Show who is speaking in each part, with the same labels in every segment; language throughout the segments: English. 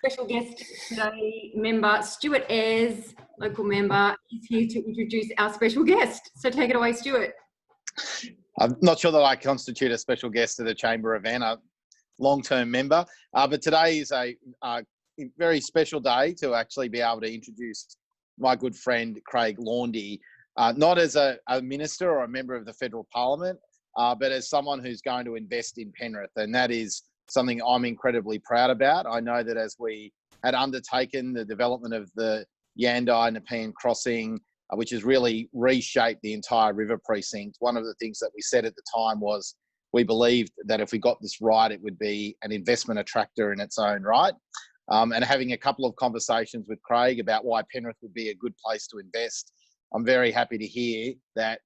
Speaker 1: special guest today, member Stuart Ayres, local member, is here to introduce our special guest. So take it away, Stuart.
Speaker 2: I'm not sure that I constitute a special guest at the Chamber event, a long-term member, but today is a very special day to actually be able to introduce my good friend Craig Laundy, not as a minister or a member of the federal parliament, but as someone who's going to invest in Penrith, and that is something I'm incredibly proud about. I know that as we had undertaken the development of the Yandai Nepean crossing, which has really reshaped the entire river precinct, one of the things that we said at the time was we believed that if we got this right, it would be an investment attractor in its own right. And having a couple of conversations with Craig about why Penrith would be a good place to invest, I'm very happy to hear that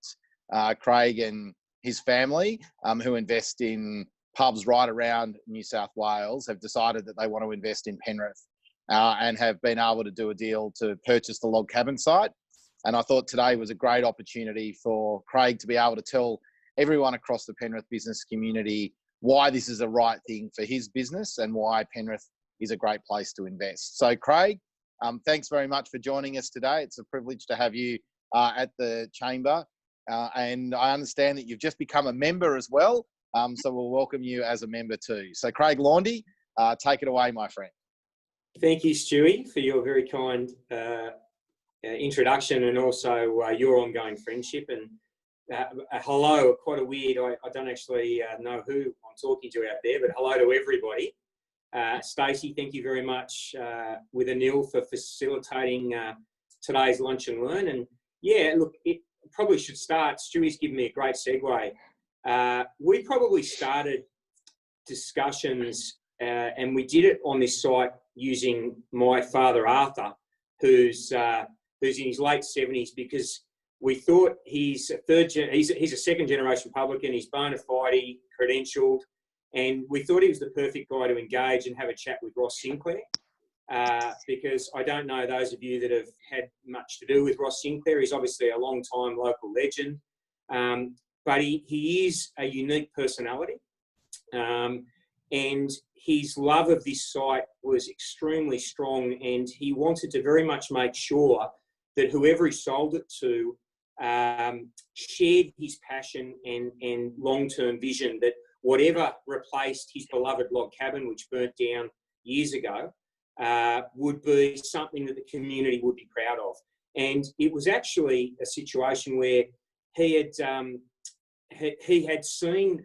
Speaker 2: Craig and his family, who invest in pubs right around New South Wales, have decided that they want to invest in Penrith and have been able to do a deal to purchase the log cabin site. And I thought today was a great opportunity for Craig to be able to tell everyone across the Penrith business community why this is the right thing for his business and why Penrith is a great place to invest. So Craig, thanks very much for joining us today. It's a privilege to have you at the Chamber. And I understand that you've just become a member as well. So we'll welcome you as a member too. So Craig Laundy, take it away, my friend.
Speaker 3: Thank you, Stewie, for your very kind introduction and also your ongoing friendship. And hello, quite a weird, I don't actually know who I'm talking to out there, but hello to everybody. Stacey, thank you very much with Anil for facilitating today's Lunch and Learn. And yeah, look, it probably should start. Stewie's given me a great segue. We probably started discussions and we did it on this site using my father, Arthur, who's in his late 70s, because we thought he's a second generation publican, he's bona fide, credentialed, and we thought he was the perfect guy to engage and have a chat with Ross Sinclair, because I don't know those of you that have had much to do with Ross Sinclair. He's obviously a long-time local legend, but he is a unique personality, and his love of this site was extremely strong, and he wanted to very much make sure that whoever he sold it to shared his passion and long-term vision, that whatever replaced his beloved log cabin, which burnt down years ago, would be something that the community would be proud of. And it was actually a situation where he had seen,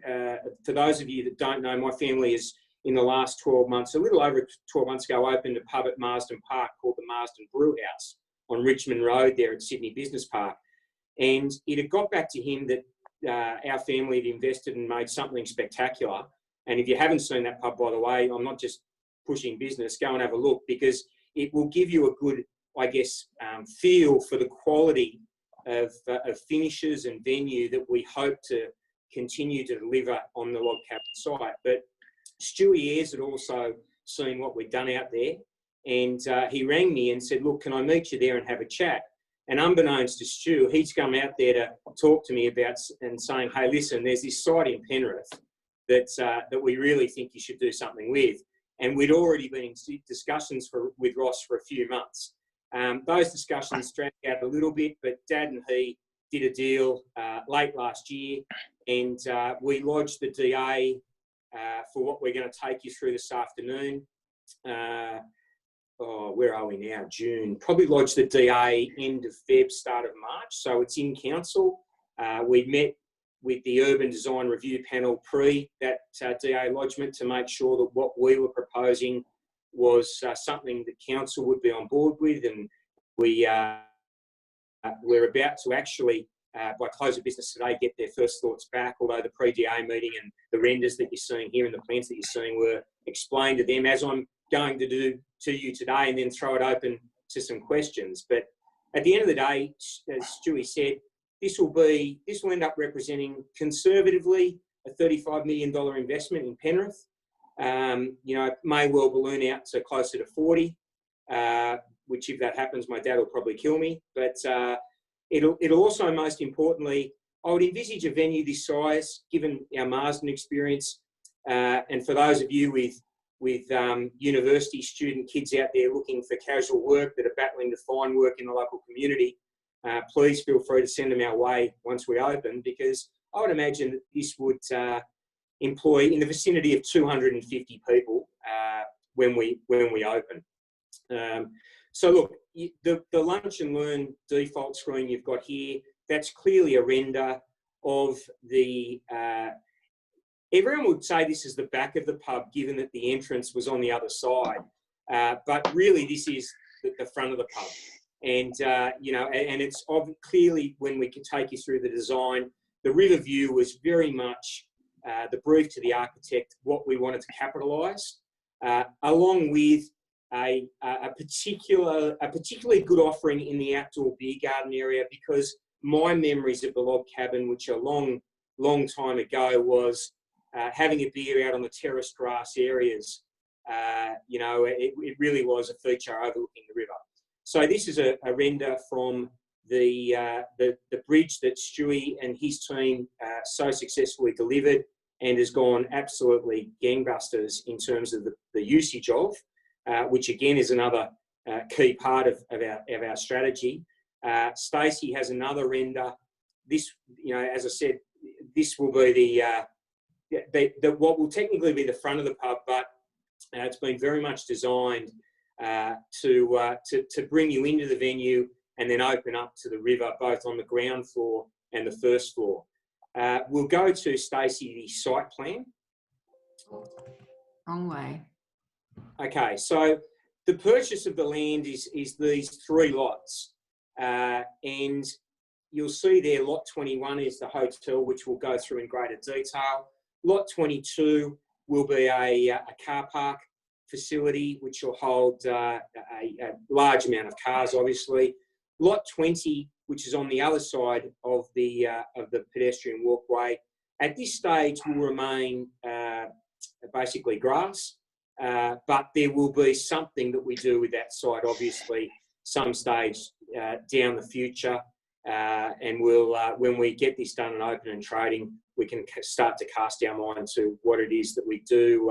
Speaker 3: for those of you that don't know, my family is in the last 12 months, a little over 12 months ago, opened a pub at Marsden Park called the Marsden Brew House on Richmond Road there at Sydney Business Park. And it had got back to him that our family had invested and made something spectacular. And if you haven't seen that pub, by the way, I'm not just pushing business, go and have a look, because it will give you a good, I guess, feel for the quality of finishes and venue that we hope to continue to deliver on the log cabin site. But Stewie Ayres had also seen what we'd done out there, and he rang me and said, look, can I meet you there and have a chat? And unbeknownst to Stu, he's come out there to talk to me about and saying, hey, listen, there's this site in Penrith that we really think you should do something with. And we'd already been in discussions with Ross for a few months. Those discussions dragged out a little bit, but Dad and he did a deal late last year, and we lodged the DA for what we're going to take you through this afternoon. Where are we now? June. Probably lodged the DA end of Feb, start of March. So it's in council. We met with the Urban Design Review Panel pre that DA lodgement to make sure that what we were proposing was something that council would be on board with, and we're about to actually, by close of business today, get their first thoughts back, although the pre-DA meeting and the renders that you're seeing here and the plans that you're seeing were explained to them, as I'm going to do to you today, and then throw it open to some questions. But at the end of the day, as Stewie said, this will end up representing conservatively a $35 million investment in Penrith. It may well balloon out to closer to 40, which if that happens, my dad will probably kill me. But it'll also, most importantly, I would envisage a venue this size, given our Marsden experience, and for those of you with with university student kids out there looking for casual work that are battling to find work in the local community, please feel free to send them our way once we open, because I would imagine that this would employ in the vicinity of 250 people when we open. So look, the Lunch and Learn default screen you've got here, that's clearly a render of the, everyone would say this is the back of the pub, given that the entrance was on the other side. But really this is the front of the pub. And, you know, and it's clearly, when we can take you through the design, the river view was very much the brief to the architect, what we wanted to capitalise, along with a particularly good offering in the outdoor beer garden area, because my memories of the log cabin, which a long time ago, was having a beer out on the terrace grass areas. You know, it really was a feature overlooking the river. So this is a render from the bridge that Stewie and his team so successfully delivered, and has gone absolutely gangbusters in terms of the usage of, which again is another key part of our strategy. Stacey has another render. This, you know, as I said, this will be what will technically be the front of the pub, but it's been very much designed to bring you into the venue and then open up to the river, both on the ground floor and the first floor. We'll go to, Stacey, the site plan.
Speaker 1: Wrong way.
Speaker 3: Okay, so the purchase of the land is these 3 lots. And you'll see there, lot 21 is the hotel, which we'll go through in greater detail. Lot 22 will be a car park facility, which will hold a large amount of cars, obviously. Lot 20, which is on the other side of the pedestrian walkway, at this stage will remain basically grass, but there will be something that we do with that site, obviously, some stage down the future, and we'll when we get this done and open and trading, we can start to cast our mind to what it is that we do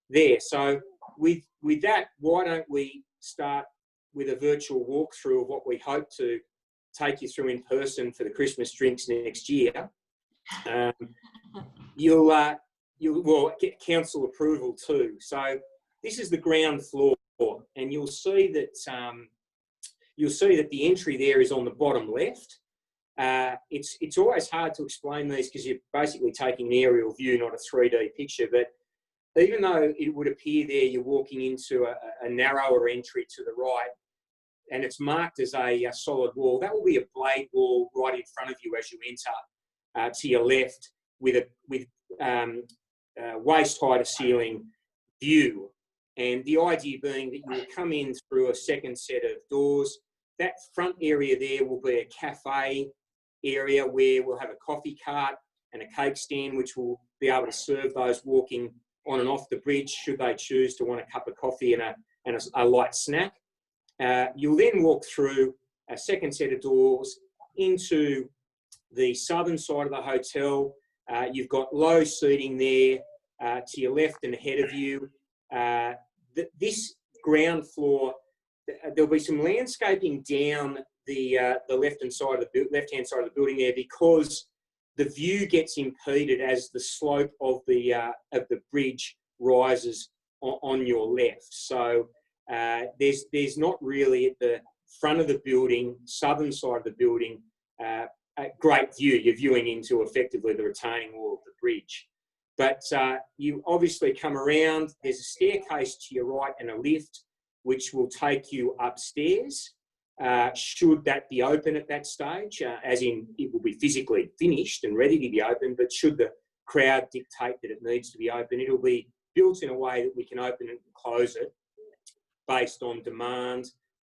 Speaker 3: there. So with that, why don't we start with a virtual walkthrough of what we hope to take you through in person for the Christmas drinks next year. You'll get council approval too. So this is the ground floor, and you'll see that the entry there is on the bottom left. It's always hard to explain these because you're basically taking an aerial view, not a 3D picture. But even though it would appear there you're walking into a narrower entry to the right, and it's marked as a solid wall, that will be a blade wall right in front of you as you enter to your left, with waist high to ceiling view. And the idea being that you will come in through a second set of doors. That front area there will be a cafe area where we'll have a coffee cart and a cake stand, which will be able to serve those walking on and off the bridge, should they choose to want a cup of coffee and a light snack. You'll then walk through a second set of doors into the southern side of the hotel. You've got low seating there to your left and ahead of you. This ground floor, there'll be some landscaping down the left-hand side of the building there, because the view gets impeded as the slope of the bridge rises on your left. So there's not really at the front of the building, southern side of the building, a great view. You're viewing into effectively the retaining wall of the bridge. But you obviously come around, there's a staircase to your right and a lift, which will take you upstairs, should that be open at that stage, as in it will be physically finished and ready to be open, but should the crowd dictate that it needs to be open, it'll be built in a way that we can open it and close it based on demand,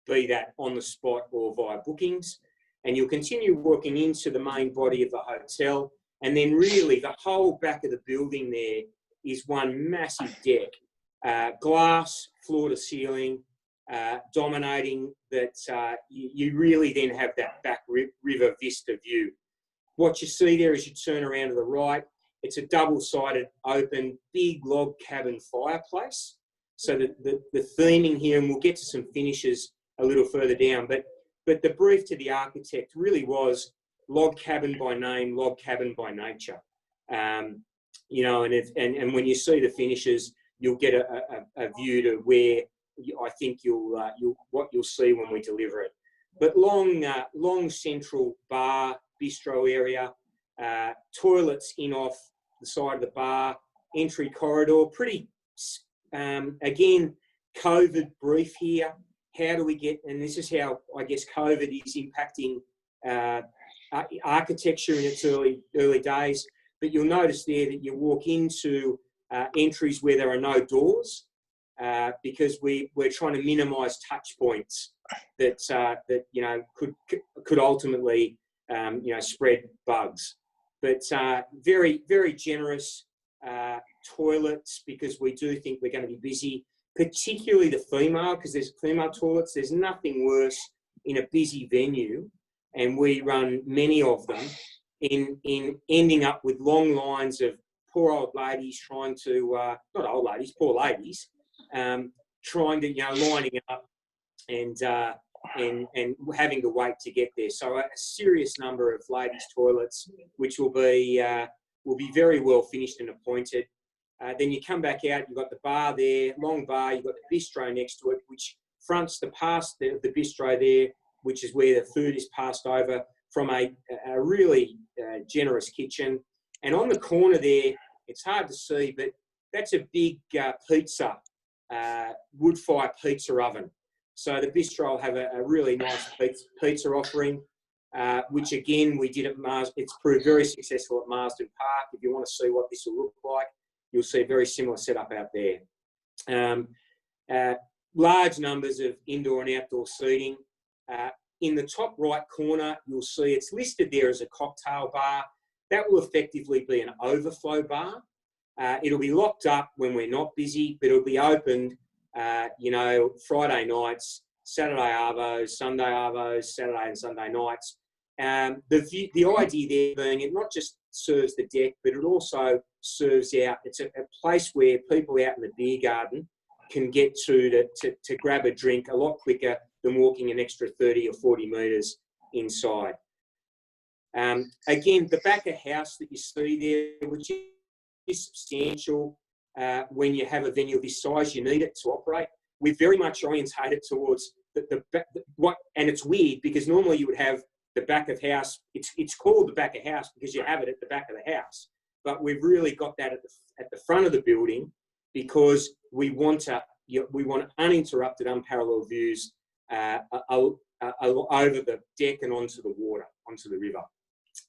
Speaker 3: be that on the spot or via bookings. And you'll continue walking into the main body of the hotel. And then really the whole back of the building there is one massive deck, glass floor to ceiling, dominating that. You really then have that back river vista view. What you see there as you turn around to the right, it's a double-sided open big log cabin fireplace. So the theming here, and we'll get to some finishes a little further down, but the brief to the architect really was log cabin by name, log cabin by nature. You know, and when you see the finishes, you'll get a view to where I think what you'll see when we deliver it. But long central bar, bistro area, toilets in off the side of the bar, entry corridor, pretty, again, COVID brief here. How do we get, and this is how I guess COVID is impacting architecture in its early days, but you'll notice there that you walk into entries where there are no doors, because we're trying to minimise touch points that you know could ultimately spread bugs. But very, very generous toilets, because we do think we're going to be busy, particularly the female, because there's female toilets. There's nothing worse in a busy venue, and we run many of them, in ending up with long lines of poor old ladies trying to, not old ladies, poor ladies, trying to, lining up and having to wait to get there. So a serious number of ladies' toilets, which will be very well finished and appointed. Then you come back out, you've got the bar there, long bar, you've got the bistro next to it, which fronts the bistro there, which is where the food is passed over from a really generous kitchen. And on the corner there, it's hard to see, but that's a big pizza, wood-fire pizza oven. So the bistro will have a really nice pizza offering, which again, we did at Marsden. It's proved very successful at Marsden Park. If you want to see what this will look like, you'll see a very similar setup out there. Large numbers of indoor and outdoor seating. In the top right corner, you'll see it's listed there as a cocktail bar. That will effectively be an overflow bar. It'll be locked up when we're not busy, but it'll be opened, Friday nights, Saturday arvos, Sunday arvos, Saturday and Sunday nights. The idea there being it not just serves the deck, but it also serves out. It's a place where people out in the beer garden can get to grab a drink a lot quicker than walking an extra 30 or 40 metres inside. Again, the back of house that you see there, which is substantial when you have a venue of this size, you need it to operate. We're very much orientated towards and it's weird because normally you would have the back of house. It's called the back of house because you have it at the back of the house, but we've really got that at the front of the building because we want uninterrupted, unparalleled views over the deck and onto the water, onto the river.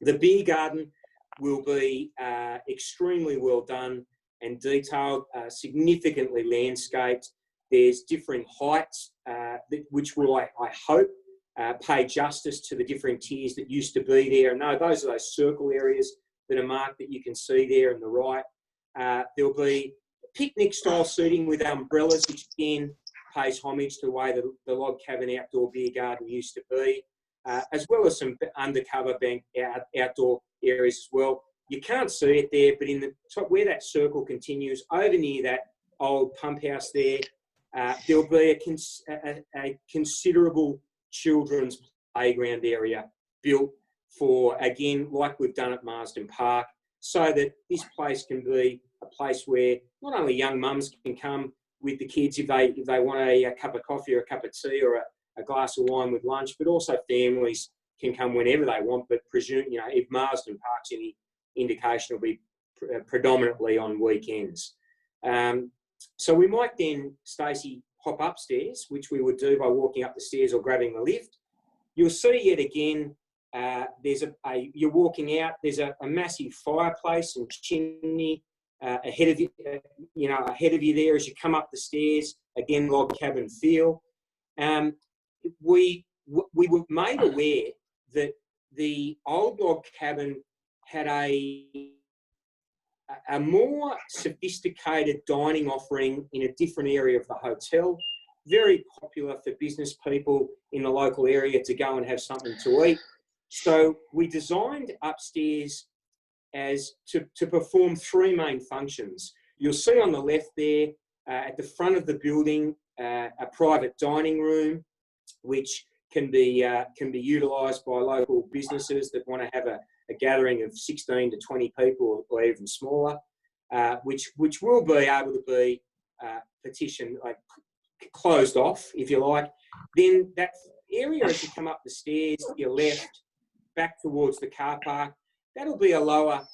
Speaker 3: The beer garden will be extremely well done and detailed, significantly landscaped. There's different heights, which will, I hope, pay justice to the different tiers that used to be there. And no, those are those circle areas that are marked that you can see there on the right. There'll be picnic-style seating with umbrellas, which again pays homage to the way the log cabin outdoor beer garden used to be, as well as some undercover bank outdoor areas as well. You can't see it there, but in the top where that circle continues, over near that old pump house there, there'll be a considerable children's playground area built for, again, like we've done at Marsden Park, so that this place can be a place where not only young mums can come with the kids if they want a cup of coffee or a cup of tea or a glass of wine with lunch, but also families can come whenever they want, but presume, if Marsden Park's any indication, will be predominantly on weekends. So we might then, Stacey, hop upstairs, which we would do by walking up the stairs or grabbing the lift. You'll see yet again, you're walking out, there's a massive fireplace and chimney ahead of you there as you come up the stairs. Again, log cabin feel. We were made aware that the old log cabin had a more sophisticated dining offering in a different area of the hotel. Very popular for business people in the local area to go and have something to eat. So we designed upstairs as to perform three main functions. You'll see on the left there, At the front of the building, a private dining room, which can be utilised by local businesses that want to have a gathering of 16 to 20 people or even smaller, which will be able to be partitioned, like closed off, if you like. Then that area, as you come up the stairs to your left, back towards the car park, that'll be a lower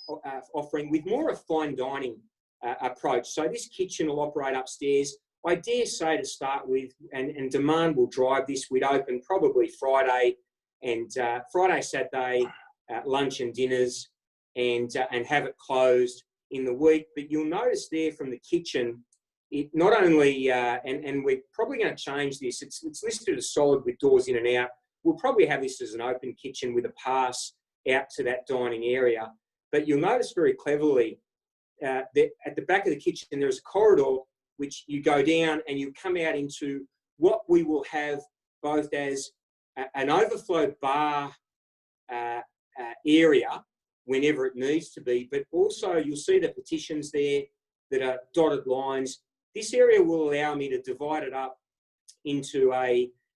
Speaker 3: offering with more a fine dining approach. So this kitchen will operate upstairs. I dare say to start with, and demand will drive this, we'd open probably Friday, Saturday, lunch and dinners, and have it closed in the week. But you'll notice there from the kitchen, it not only, and we're probably going to change this, it's listed as solid with doors in and out. We'll probably have this as an open kitchen with a pass out to that dining area. But you'll notice very cleverly that at the back of the kitchen, there's a corridor which you go down and you come out into what we will have both as an overflow bar area whenever it needs to be, but also you'll see the partitions there that are dotted lines. This area will allow me to divide it up into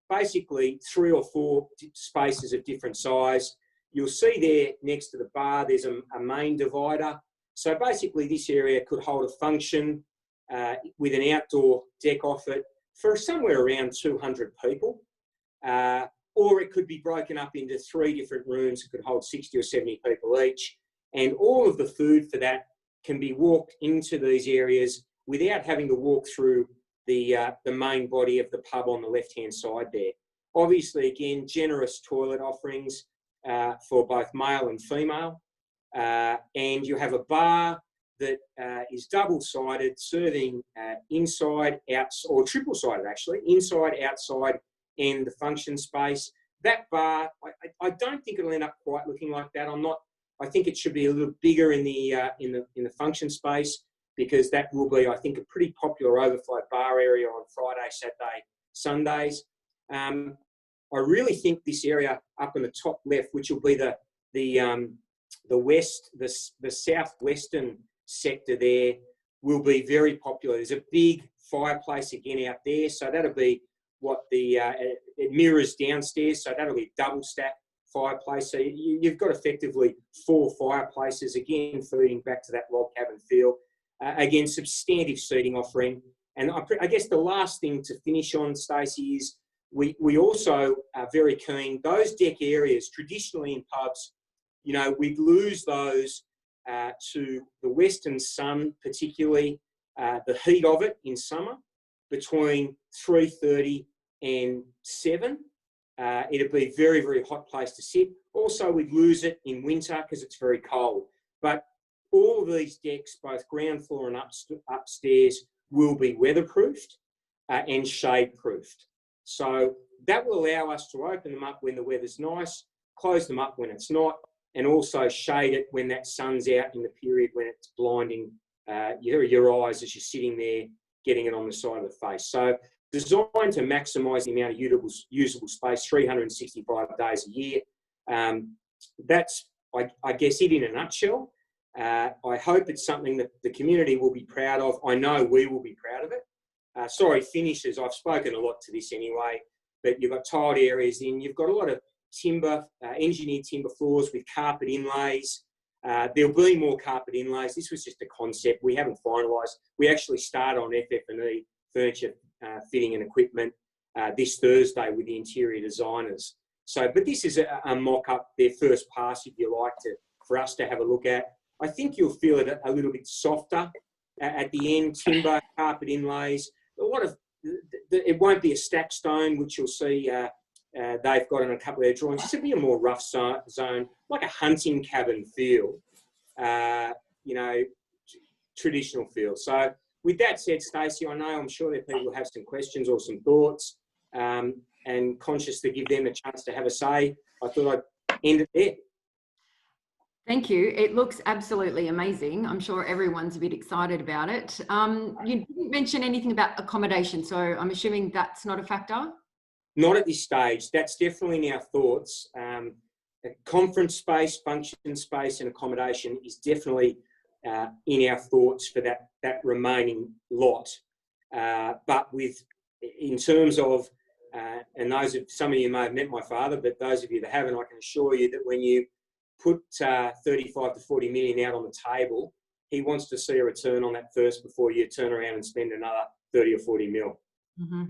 Speaker 3: basically 3 or 4 spaces of different size. You'll see there next to the bar, there's a main divider. So basically this area could hold a function with an outdoor deck off it for somewhere around 200 people. Or it could be broken up into 3 different rooms. It could hold 60 or 70 people each. And all of the food for that can be walked into these areas without having to walk through the main body of the pub on the left-hand side there. Obviously, again, generous toilet offerings for both male and female. And you have a bar that is double-sided, serving inside, outside, or triple-sided actually, inside, outside, and the function space. That bar, I don't think it'll end up quite looking like that. I think it should be a little bigger in the function space, because that will be, I think, a pretty popular overflow bar area on Friday, Saturday, Sundays. I really think this area up in the top left, which will be the southwestern sector there, will be very popular. There's a big fireplace again out there, so that'll be what it mirrors downstairs, so that'll be a double stack fireplace. So you've got effectively 4 fireplaces, again feeding back to that log cabin feel. Again, substantive seating offering. And I guess the last thing to finish on, Stacey, is we also are very keen, those deck areas, traditionally in pubs, you know, we'd lose those to the western sun, particularly the heat of it in summer, between 3:30 and 7. It'd be a very, very hot place to sit. Also, we'd lose it in winter because it's very cold. But all of these decks, both ground floor and upstairs, will be weatherproofed and shade-proofed. So that will allow us to open them up when the weather's nice, close them up when it's not, and also shade it when that sun's out in the period when it's blinding your eyes as you're sitting there getting it on the side of the face. So designed to maximise the amount of usable space 365 days a year. That's, I guess, it in a nutshell. I hope it's something that the community will be proud of. I know we will be proud of it. Sorry, finishes. I've spoken a lot to this anyway, but you've got tiled areas in. You've got a lot of timber, engineered timber floors with carpet inlays. There'll be more carpet inlays. This was just a concept. We haven't finalised. We actually start on FF&E, furniture, fitting and equipment, this Thursday with the interior designers. So, but this is a mock-up, their first pass, if you like, for us to have a look at. I think you'll feel it a little bit softer at the end, timber, carpet inlays. A lot of, it won't be a stack stone, which you'll see they've got in a couple of their drawings. This will be a more rough zone, like a hunting cabin feel, traditional feel. So with that said, Stacey, I'm sure that people have some questions or some thoughts, and conscious to give them a chance to have a say, I thought I'd end it there.
Speaker 1: Thank you. It looks absolutely amazing. I'm sure everyone's a bit excited about it. You didn't mention anything about accommodation, so I'm assuming that's not a factor?
Speaker 3: Not at this stage. That's definitely in our thoughts. Conference space, function space and accommodation is definitely in our thoughts for that remaining lot. But in terms of, and some of you may have met my father, but those of you that haven't, I can assure you that when you put 35 to 40 million out on the table, he wants to see a return on that first before you turn around and spend another 30 or 40 mil.
Speaker 1: Mm-hmm.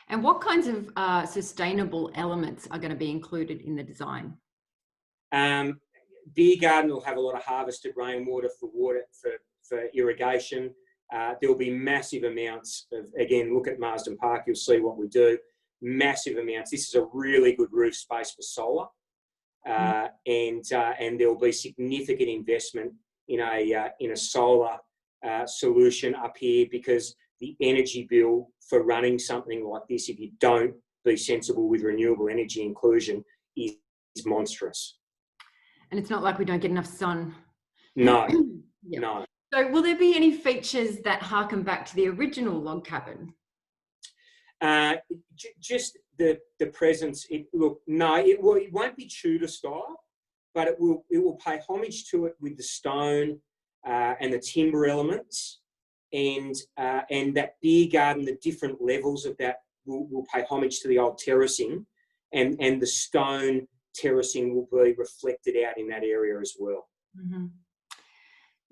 Speaker 1: And what kinds of sustainable elements are going to be included in the design?
Speaker 3: Beer garden will have a lot of harvested rainwater for irrigation. There will be massive amounts of, again, look at Marsden Park, you'll see what we do. Massive amounts. This is a really good roof space for solar. And there will be significant investment in a solar solution up here, because the energy bill for running something like this, if you don't be sensible with renewable energy inclusion, is monstrous.
Speaker 1: And it's not like we don't get enough sun.
Speaker 3: No,
Speaker 1: Yeah.
Speaker 3: no.
Speaker 1: So will there be any features that harken back to the original log cabin?
Speaker 3: Just the presence. It won't be Tudor style, but it will pay homage to it with the stone and the timber elements, and that beer garden. The different levels of that will pay homage to the old terracing, and the stone terracing will be reflected out in that area as well.
Speaker 1: Mm-hmm.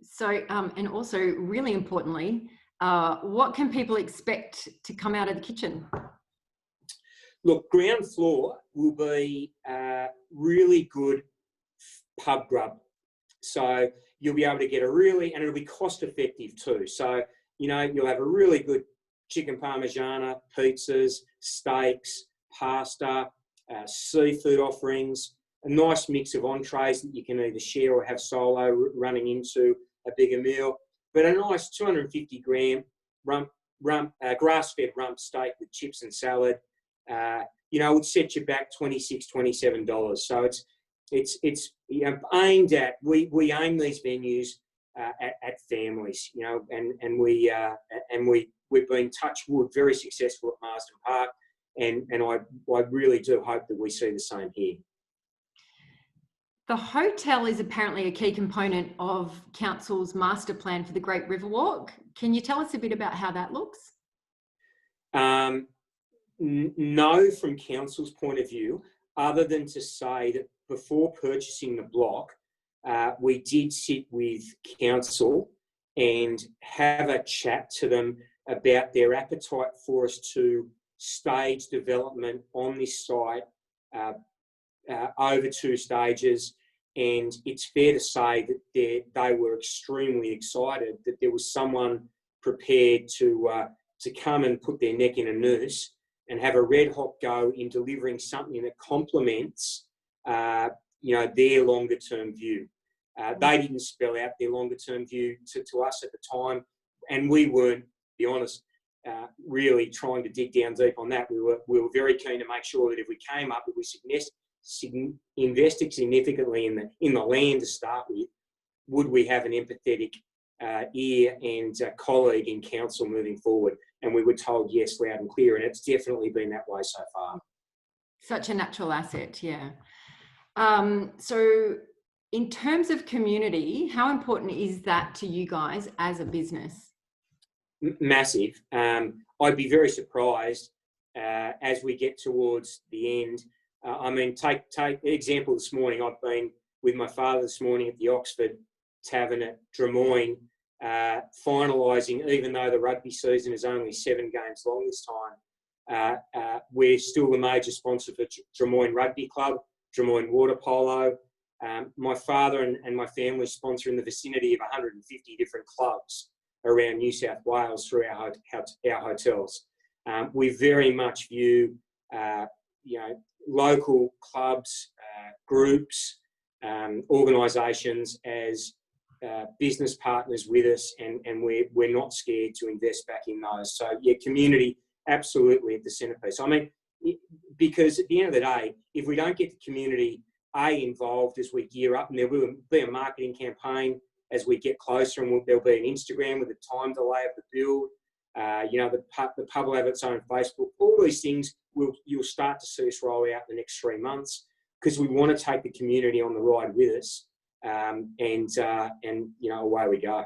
Speaker 1: So, and also really importantly, what can people expect to come out of the kitchen?
Speaker 3: Look, ground floor will be really good pub grub. So you'll be able to get and it'll be cost effective too. So, you'll have a really good chicken parmigiana, pizzas, steaks, pasta, seafood offerings, a nice mix of entrees that you can either share or have solo running into a bigger meal, but a nice 250 gram grass-fed rump steak with chips and salad, would set you back $26, $27. So it's aimed at, we aim these venues at families, and we've been, touch wood, very successful at Marsden Park, and I really do hope that we see the same here.
Speaker 1: The hotel is apparently a key component of Council's master plan for the Great Riverwalk. Can you tell us a bit about how that looks?
Speaker 3: No, from Council's point of view, other than to say that before purchasing the block, we did sit with Council and have a chat to them about their appetite for us to stage development on this site over 2 stages, and it's fair to say that they were extremely excited that there was someone prepared to come and put their neck in a noose and have a red hot go in delivering something that complements their longer term view. They didn't spell out their longer term view to us at the time, and we weren't, to be honest, really trying to dig down deep on that. We were very keen to make sure that if we came up, if we invested significantly in the land to start with, would we have an empathetic ear and colleague in Council moving forward? And we were told yes, loud and clear, and it's definitely been that way so far.
Speaker 1: Such a natural asset, yeah. So in terms of community, how important is that to you guys as a business?
Speaker 3: Massive. I'd be very surprised as we get towards the end. Take an example this morning. I've been with my father this morning at the Oxford Tavern at Drummoyne, finalising, even though the rugby season is only 7 games long this time, we're still the major sponsor for Drummoyne Rugby Club, Drummoyne Water Polo. My father and my family sponsor in the vicinity of 150 different clubs around New South Wales through our hotels. We very much view, local clubs, groups, organisations as business partners with us, and we're not scared to invest back in those. So yeah, community absolutely at the centrepiece. Because at the end of the day, if we don't get the community involved as we gear up, and there will be a marketing campaign as we get closer, and there'll be an Instagram with a time delay of the build. The pub will have its own Facebook. All these things you'll start to see us roll out in the next 3 months, because we want to take the community on the ride with us, and away we go.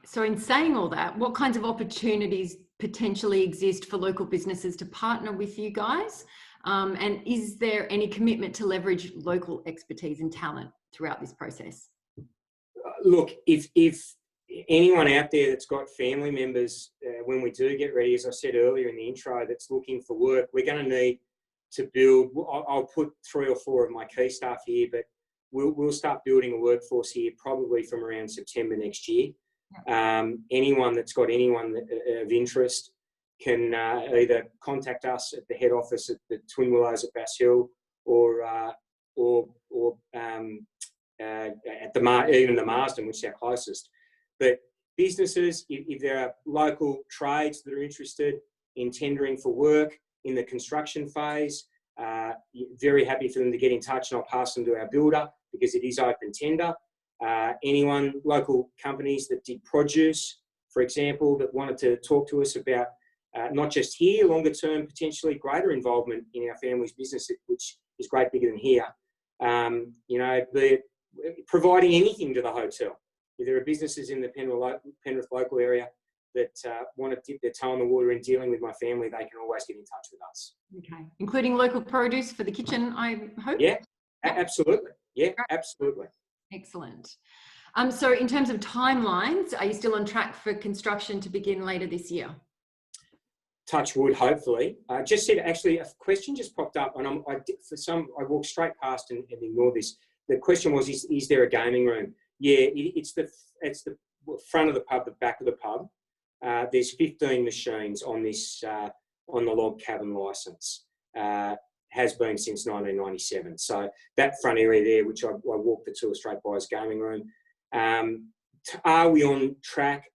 Speaker 1: So in saying all that, what kinds of opportunities potentially exist for local businesses to partner with you guys? And is there any commitment to leverage local expertise and talent throughout this process?
Speaker 3: Look, if anyone out there that's got family members, when we do get ready, as I said earlier in the intro, that's looking for work, we're going to need to build. I'll put 3 or 4 of my key staff here, but we'll start building a workforce here probably from around September next year. Anyone that's got anyone of interest can either contact us at the head office at the Twin Willows at Bass Hill, or at even the Marsden, which is our closest. But businesses, if there are local trades that are interested in tendering for work in the construction phase, very happy for them to get in touch, and I'll pass them to our builder because it is open tender. Anyone, local companies that did produce, for example, that wanted to talk to us about not just here, longer term, potentially greater involvement in our family's business, which is great bigger than here. Providing anything to the hotel. If there are businesses in the Penrith local area that want to dip their toe in the water in dealing with my family, they can always get in touch with us.
Speaker 1: Okay, including local produce for the kitchen, I hope?
Speaker 3: Yeah, absolutely. Yeah, absolutely.
Speaker 1: Excellent. So in terms of timelines, are you still on track for construction to begin later this year?
Speaker 3: Touch wood, hopefully. Just said, actually, a question just popped up, and I walked straight past and ignored this. The question was, is there a gaming room? Yeah, it's the front of the pub, the back of the pub. There's 15 machines on this on the log cabin licence. Has been since 1997. So that front area there, which I walked the tour straight by, is gaming room. Are we on track?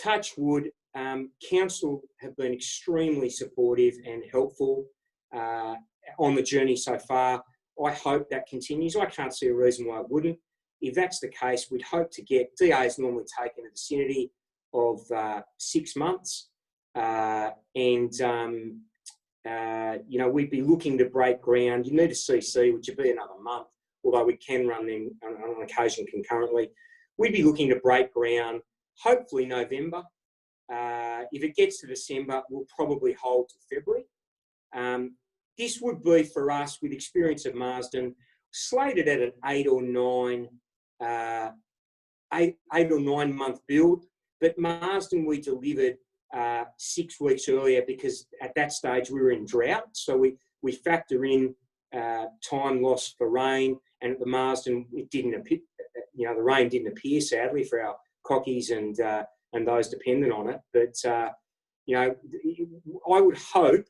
Speaker 3: Touch wood. Council have been extremely supportive and helpful on the journey so far. I hope that continues. I can't see a reason why it wouldn't. If that's the case, we'd hope to get, DAs normally take in the vicinity of 6 months. We'd be looking to break ground. You need a CC, which would be another month, although we can run them on occasion concurrently. We'd be looking to break ground, hopefully November. If it gets to December, we'll probably hold to February. This would be for us, with experience of Marsden, slated at an 8 or 9 month build. But Marsden we delivered 6 weeks earlier because at that stage we were in drought. So we factor in time lost for rain, and at the Marsden it didn't appear, the rain didn't appear, sadly, for our cockies and those dependent on it. But I would hope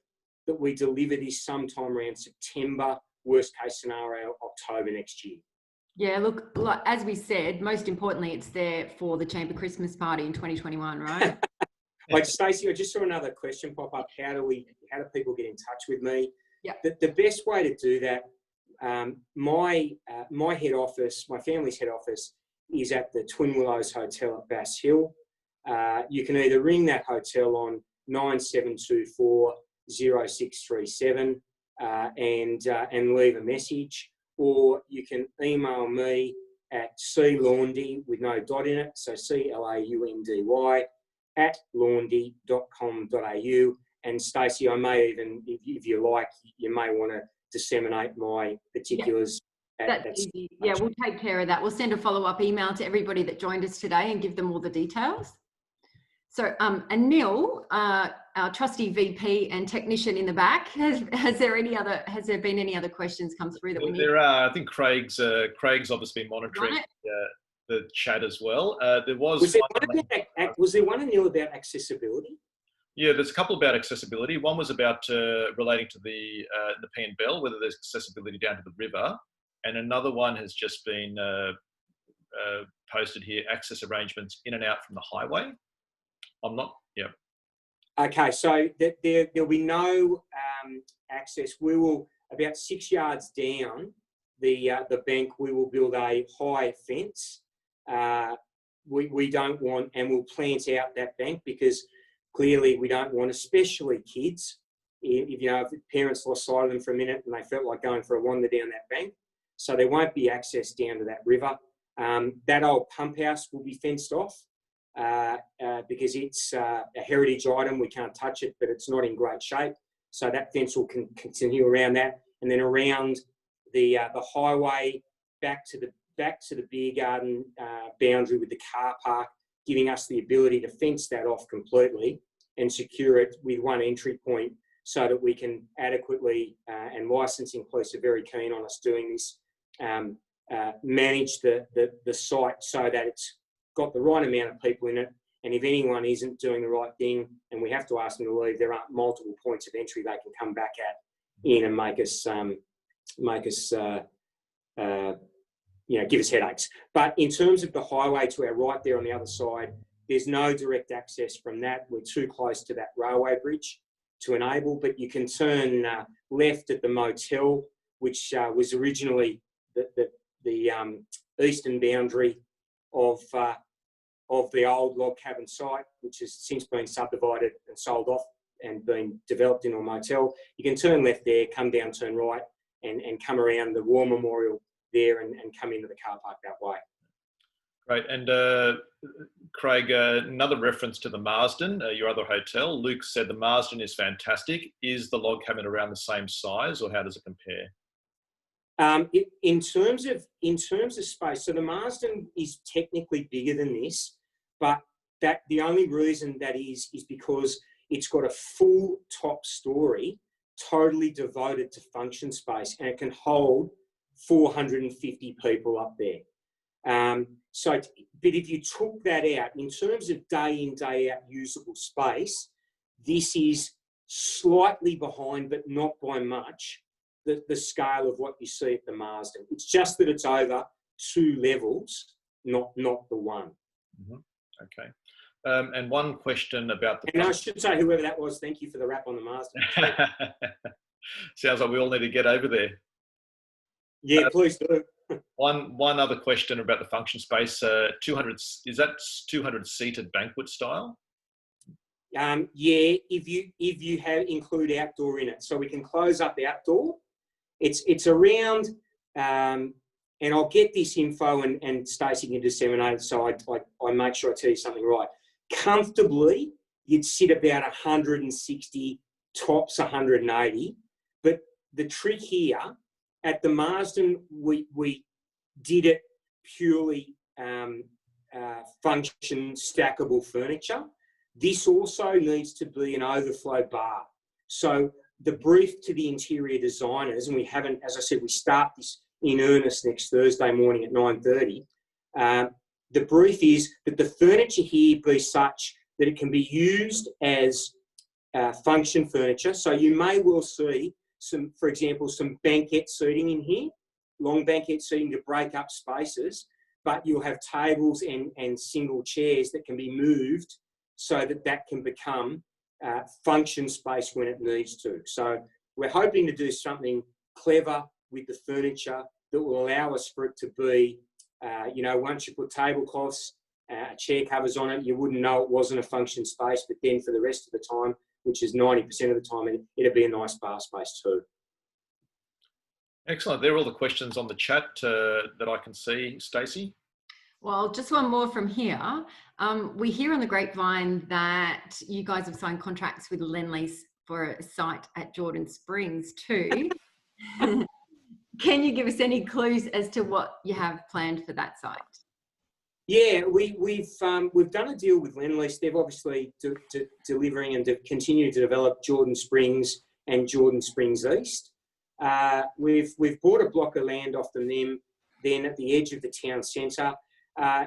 Speaker 3: that we deliver this sometime around September, worst case scenario, October next year.
Speaker 1: Yeah, look, as we said, most importantly, it's there for the Chamber Christmas party in 2021, right?
Speaker 3: Like Stacey, I just saw another question pop up. How do people get in touch with me?
Speaker 1: Yeah.
Speaker 3: The best way to do that, my head office, my family's head office, is at the Twin Willows Hotel at Bass Hill. You can either ring that hotel on 9724 0637 and leave a message, or you can email me at claundy with no dot in it, so CLAUNDY @laundy.com.au. And Stacey, I may even, if you like, you may want to disseminate my particulars.
Speaker 1: That's easy. Yeah, we'll take care of that. We'll send a follow-up email to everybody that joined us today and give them all the details. So, Anil, our trusty VP and technician in the back, has there been any other questions come through that we need?
Speaker 4: There are. I think Craig's obviously been monitoring the chat as well. Was
Speaker 3: there one, Anil, about accessibility?
Speaker 4: Yeah, there's a couple about accessibility. One was about relating to the Nepean Bell, whether there's accessibility down to the river, and another one has just been posted here: access arrangements in and out from the highway.
Speaker 3: Okay, so there'll be no access. We will, about 6 yards down the bank, we will build a high fence. We don't want, and we'll plant out that bank because clearly we don't want, especially kids, if parents lost sight of them for a minute and they felt like going for a wander down that bank. So there won't be access down to that river. That old pump house will be fenced off. because it's a heritage item. We can't touch it, but it's not in great shape. So that fence will continue around that, and then around the highway back to the beer garden boundary with the car park, giving us the ability to fence that off completely and secure it with one entry point, so that we can adequately, and licensing police are very keen on us doing this, manage the site so that it's got the right amount of people in it. And if anyone isn't doing the right thing and we have to ask them to leave, there aren't multiple points of entry they can come back in and make us give us headaches. But in terms of the highway to our right there on the other side, there's no direct access from that. We're too close to that railway bridge to enable, but you can turn left at the motel, which was originally the eastern boundary of the old log cabin site, which has since been subdivided and sold off and been developed into a motel. You can turn left there, come down, turn right, and come around the War Memorial there and come into the car park that way.
Speaker 4: Great. And Craig, another reference to the Marsden, your other hotel. Luke said the Marsden is fantastic. Is the log cabin around the same size, or how does it compare?
Speaker 3: In terms of space, so the Marsden is technically bigger than this, but the only reason that is because it's got a full top story totally devoted to function space, and it can hold 450 people up there. But if you took that out, in terms of day in, day out usable space, this is slightly behind, but not by much, the scale of what you see at the Marsden. It's just that it's over 2 levels, not the one.
Speaker 4: Mm-hmm. Okay. And one question about the...
Speaker 3: And I should say, whoever that was, thank you for the rap on the Marsden.
Speaker 4: Sounds like we all need to get over there.
Speaker 3: Yeah, please do.
Speaker 4: One other question about the function space. 200, is that 200 seated banquet style?
Speaker 3: Yeah, if you include outdoor in it, so we can close up outdoor. It's around, and I'll get this info and Stacey can disseminate it, so I make sure I tell you something right. Comfortably, you'd sit about 160, tops 180. But the trick here, at the Marsden, we did it purely function stackable furniture. This also needs to be an overflow bar. So the brief to the interior designers, and we haven't, as I said, we start this in earnest next Thursday morning at 9:30. The brief is that the furniture here be such that it can be used as function furniture. So you may well see for example, some banquette seating in here, long banquette seating to break up spaces, but you'll have tables and single chairs that can be moved so that can become function space when it needs to. So we're hoping to do something clever with the furniture that will allow us for it to be, once you put tablecloths, chair covers on it, you wouldn't know it wasn't a function space, but then for the rest of the time, which is 90% of the time, it'll be a nice bar space too.
Speaker 4: Excellent. There are all the questions on the chat that I can see, Stacey.
Speaker 1: Well, just one more from here. We hear on the grapevine that you guys have signed contracts with Lendlease for a site at Jordan Springs too. Can you give us any clues as to what you have planned for that site?
Speaker 3: Yeah, we've done a deal with Lendlease. They've obviously delivering and continue to develop Jordan Springs and Jordan Springs East. We've bought a block of land off them then at the edge of the town centre.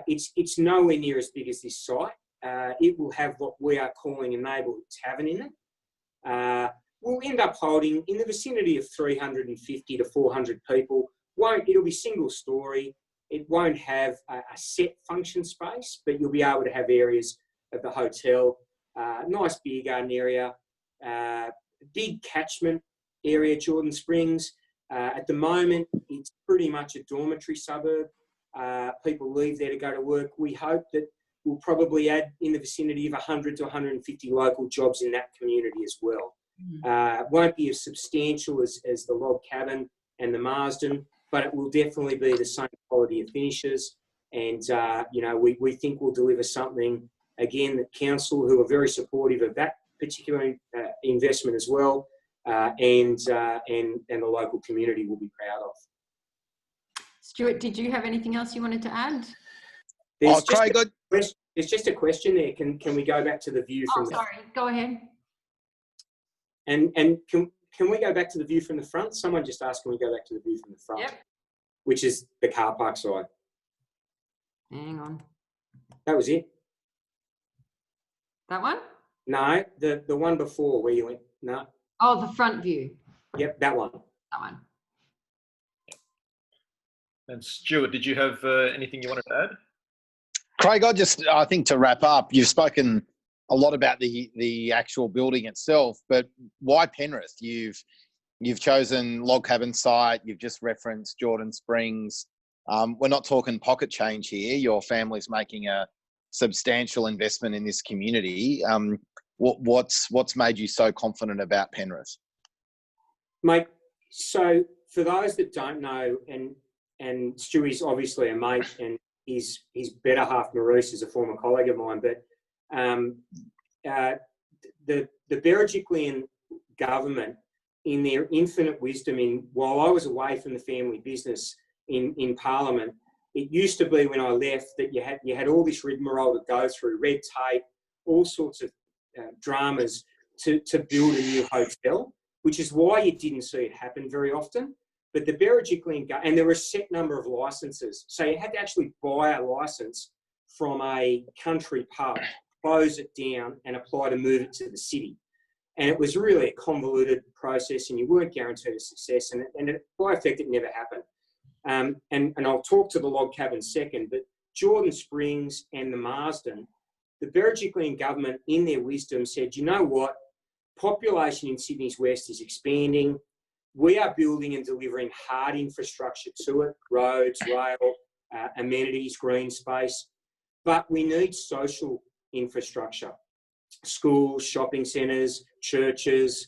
Speaker 3: It's nowhere near as big as this site. It will have what we are calling a neighbourhood tavern in it. We'll end up holding in the vicinity of 350 to 400 people. It'll be single story. It won't have a set function space, but you'll be able to have areas of the hotel, nice beer garden area, big catchment area, Jordan Springs. At the moment, it's pretty much a dormitory suburb. People leave there to go to work. We hope that we'll probably add in the vicinity of 100 to 150 local jobs in that community as well. Won't be as substantial as the log cabin and the Marsden, but it will definitely be the same quality of finishes. And, we think we'll deliver something again, the council, who are very supportive of that particular investment as well, and the local community will be proud of.
Speaker 1: Stuart, did you have anything else you wanted to add?
Speaker 3: There's just a question there. Can we go back to the view from?
Speaker 1: Sorry, go ahead.
Speaker 3: And can we go back to the view from the front? Someone just asked, can we go back to the view from the front?
Speaker 1: Yep.
Speaker 3: Which is the car park side.
Speaker 1: Hang on.
Speaker 3: That was it.
Speaker 1: That one?
Speaker 3: No, the one before where you went. No.
Speaker 1: Oh, the front view.
Speaker 3: Yep, that one.
Speaker 1: That one.
Speaker 4: And Stuart, did you have anything you wanted to add?
Speaker 2: Craig, I think to wrap up, you've spoken a lot about the actual building itself, but why Penrith? You've chosen log cabin site. You've just referenced Jordan Springs. We're not talking pocket change here. Your family's making a substantial investment in this community. What's made you so confident about Penrith?
Speaker 3: Mate, so for those that don't know, and Stewie's obviously a mate, and his better half, Maurice, is a former colleague of mine, but the Berejiklian government, in their infinite wisdom, while I was away from the family business in Parliament, it used to be when I left that you had all this rigmarole to go through, red tape, all sorts of dramas to build a new hotel, which is why you didn't see it happen very often. But the Berejiklian, and there were a set number of licences, so you had to actually buy a licence from a country pub, close it down, and apply to move it to the city. And it was really a convoluted process, and you weren't guaranteed a success. And by effect, it never happened. And I'll talk to the log cabin second, but Jordan Springs and the Marsden, the Berejiklian government, in their wisdom, said, you know what? Population in Sydney's West is expanding. We are building and delivering hard infrastructure to it, roads, rail, amenities, green space, but we need social infrastructure, schools, shopping centres, churches,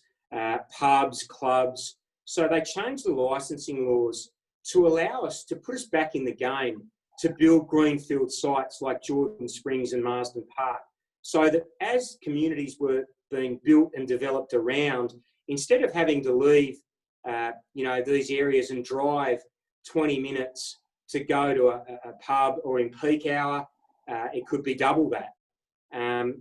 Speaker 3: pubs, clubs. So they changed the licensing laws to allow us, to put us back in the game, to build greenfield sites like Jordan Springs and Marsden Park, so that as communities were being built and developed around, instead of having to leave these areas and drive 20 minutes to go to a pub, or in peak hour, it could be double that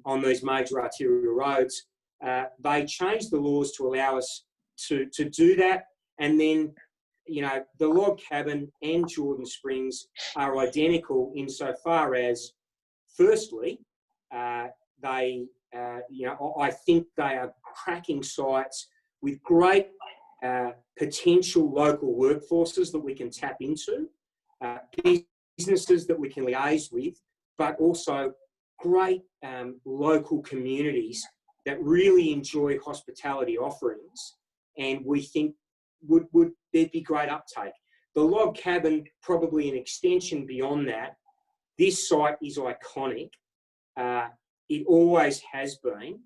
Speaker 3: on these major arterial roads. They changed the laws to allow us to do that. And then, the log cabin and Jordan Springs are identical insofar as, firstly, I think they are cracking sites with great potential local workforces that we can tap into, businesses that we can liaise with, but also great local communities that really enjoy hospitality offerings, and we think there'd be great uptake. The log cabin, probably an extension beyond that. This site is iconic. It always has been.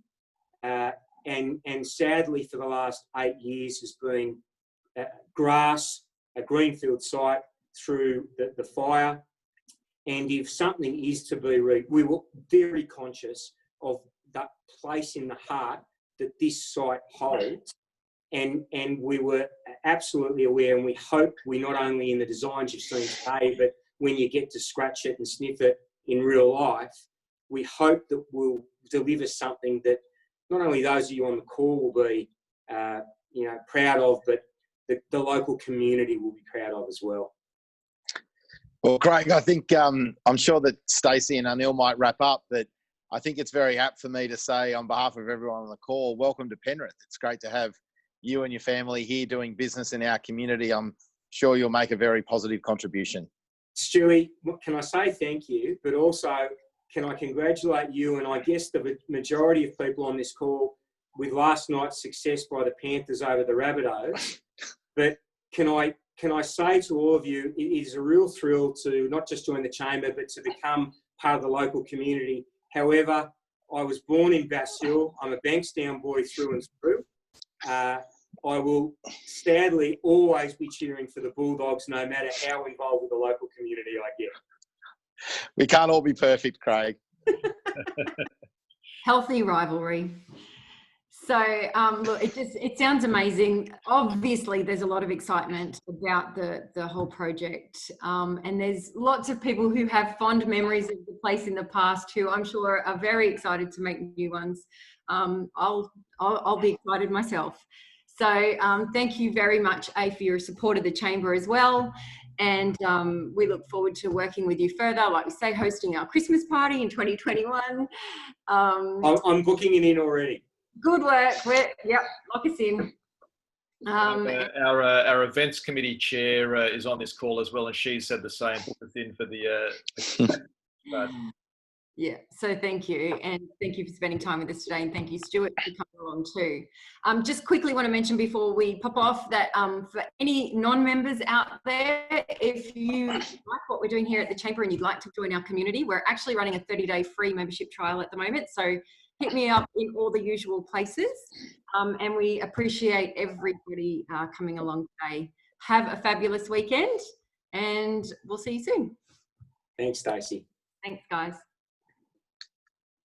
Speaker 3: And sadly, for the last 8 years, has been grass, a greenfield site through the fire. And if something is to be we were very conscious of that place in the heart that this site holds. And we were absolutely aware, and we hope we not only in the designs you've seen today, but when you get to scratch it and sniff it in real life, we hope that we'll deliver something that not only those of you on the call will be, proud of, but the local community will be proud of as well.
Speaker 2: Well, Craig, I think I'm sure that Stacey and Anil might wrap up, but I think it's very apt for me to say on behalf of everyone on the call, welcome to Penrith. It's great to have you and your family here doing business in our community. I'm sure you'll make a very positive contribution.
Speaker 3: Stewie, can I say thank you, but also can I congratulate you and I guess the majority of people on this call with last night's success by the Panthers over the Rabbitohs. But can I say to all of you, it is a real thrill to not just join the chamber, but to become part of the local community. However, I was born in Basil. I'm a Bankstown boy through and through. I will sadly always be cheering for the Bulldogs, no matter how involved with the local community I get.
Speaker 2: We can't all be perfect, Craig.
Speaker 1: Healthy rivalry. So look, it sounds amazing. Obviously, there's a lot of excitement about the whole project, and there's lots of people who have fond memories of the place in the past who I'm sure are very excited to make new ones. I'll be excited myself. So thank you very much, for your support of the Chamber as well. And we look forward to working with you further, like we say, hosting our Christmas party in 2021.
Speaker 3: I'm booking it in already.
Speaker 1: Good work. Yep, lock us in.
Speaker 4: Our events committee chair is on this call as well, and she said the same. Book us in for the.
Speaker 1: Yeah, so thank you, and thank you for spending time with us today, and thank you, Stuart, for coming along too. Just quickly want to mention before we pop off that for any non-members out there, if you like what we're doing here at the Chamber and you'd like to join our community, we're actually running a 30-day free membership trial at the moment, so hit me up in all the usual places, and we appreciate everybody coming along today. Have a fabulous weekend, and we'll see you soon.
Speaker 3: Thanks, Stacey.
Speaker 1: Thanks, guys.